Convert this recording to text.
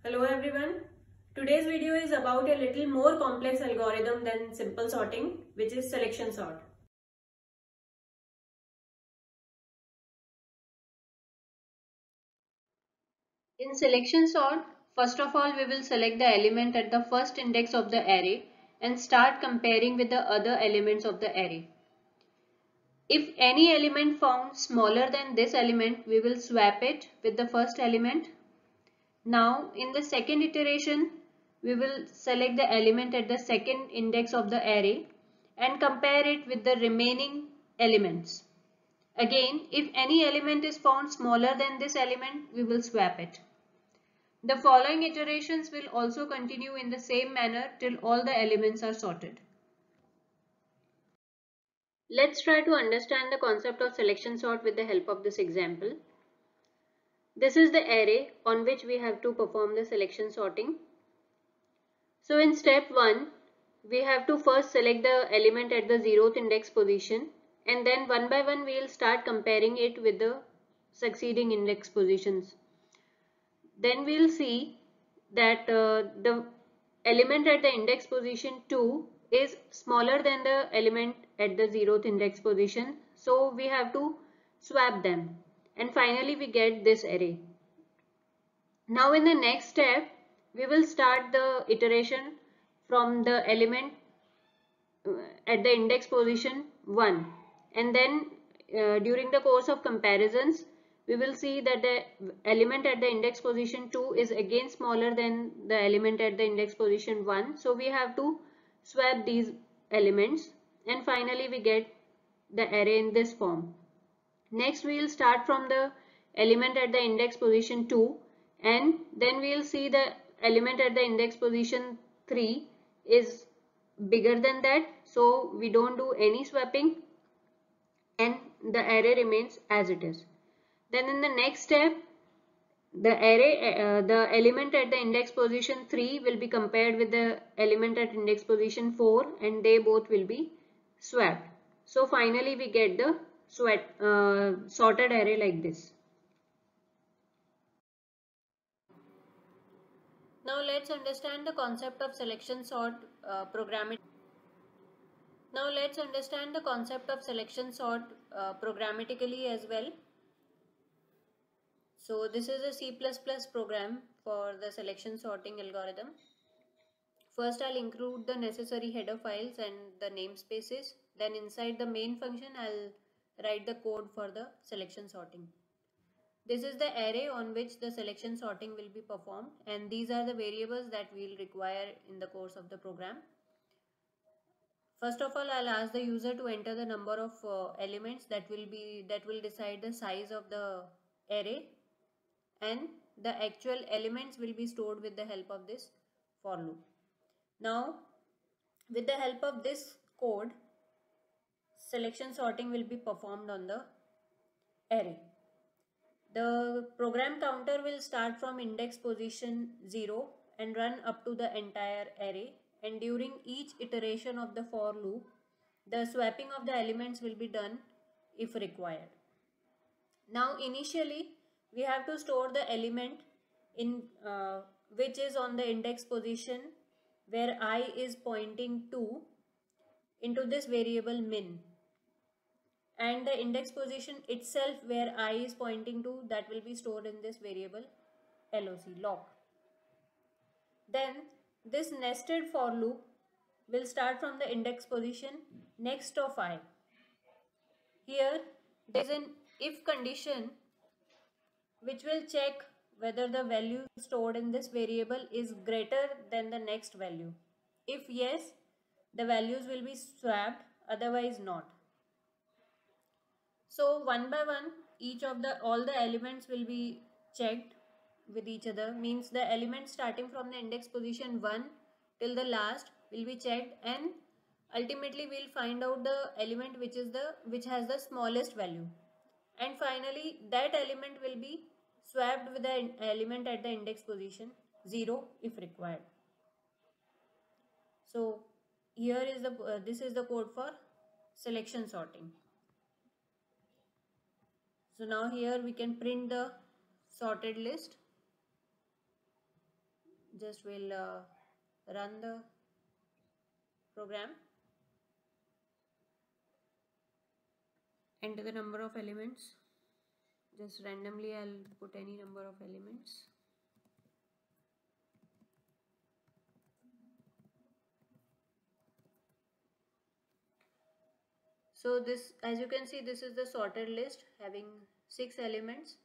Hello everyone. Today's video is about a little more complex algorithm than simple sorting, which is selection sort. In selection sort, first of all we will select the element at the first index of the array and start comparing with the other elements of the array. If any element found smaller than this element, we will swap it with the first element. Now in the second iteration, we will select the element at the second index of the array and compare it with the remaining elements. Again, if any element is found smaller than this element, we will swap it. The following iterations will also continue in the same manner till all the elements are sorted. Let's try to understand the concept of selection sort with the help of this example. This is the array on which we have to perform the selection sorting. So in step 1, we have to first select the element at the 0th index position, and then one by one we will start comparing it with the succeeding index positions. Then we will see that the element at the index position 2 is smaller than the element at the 0th index position. So we have to swap them, and finally we get this array. Now in the next step, we will start the iteration from the element at the index position 1, and then during the course of comparisons we will see that the element at the index position 2 is again smaller than the element at the index position 1. So we have to swap these elements, and finally we get the array in this form. Next we will start from the element at the index position 2, and then we will see the element at the index position 3 is bigger than that, so we don't do any swapping and the array remains as it is. Then in the next step, the element at the index position 3 will be compared with the element at index position 4, and they both will be swapped. So finally we get the sorted array like this. Now let's understand the concept of selection sort programmatically. Now let's understand the concept of selection sort programmatically as well. So this is a C++ program for the selection sorting algorithm. First I'll include the necessary header files and the namespaces. Then inside the main function I'll write the code for the selection sorting. This is the array on which the selection sorting will be performed, and these are the variables that we'll require in the course of the program. First of all, I'll ask the user to enter the number of elements that will decide the size of the array, and the actual elements will be stored with the help of this for loop. Now, with the help of this code, selection sorting will be performed on the array. The program counter will start from index position 0 and run up to the entire array, and during each iteration of the for loop, the swapping of the elements will be done if required. Now initially we have to store the element in which is on the index position where I is pointing to into this variable min, and the index position itself where I is pointing to, that will be stored in this variable loc. Then this nested for loop will start from the index position next of I. Here there is an if condition which will check whether the value stored in this variable is greater than the next value. If yes, the values will be swapped, otherwise not. So one by one, all the elements will be checked with each other. Means the elements starting from the index position 1 till the last will be checked, and ultimately we'll find out the element which has the smallest value, and finally that element will be swapped with the element at the index position 0 if required. So here is this is the code for selection sorting. So now here we can print the sorted list. just will run the program. Enter the number of elements. Just randomly I'll put any number of elements. So this, as you can see, this is the sorted list having 6 elements.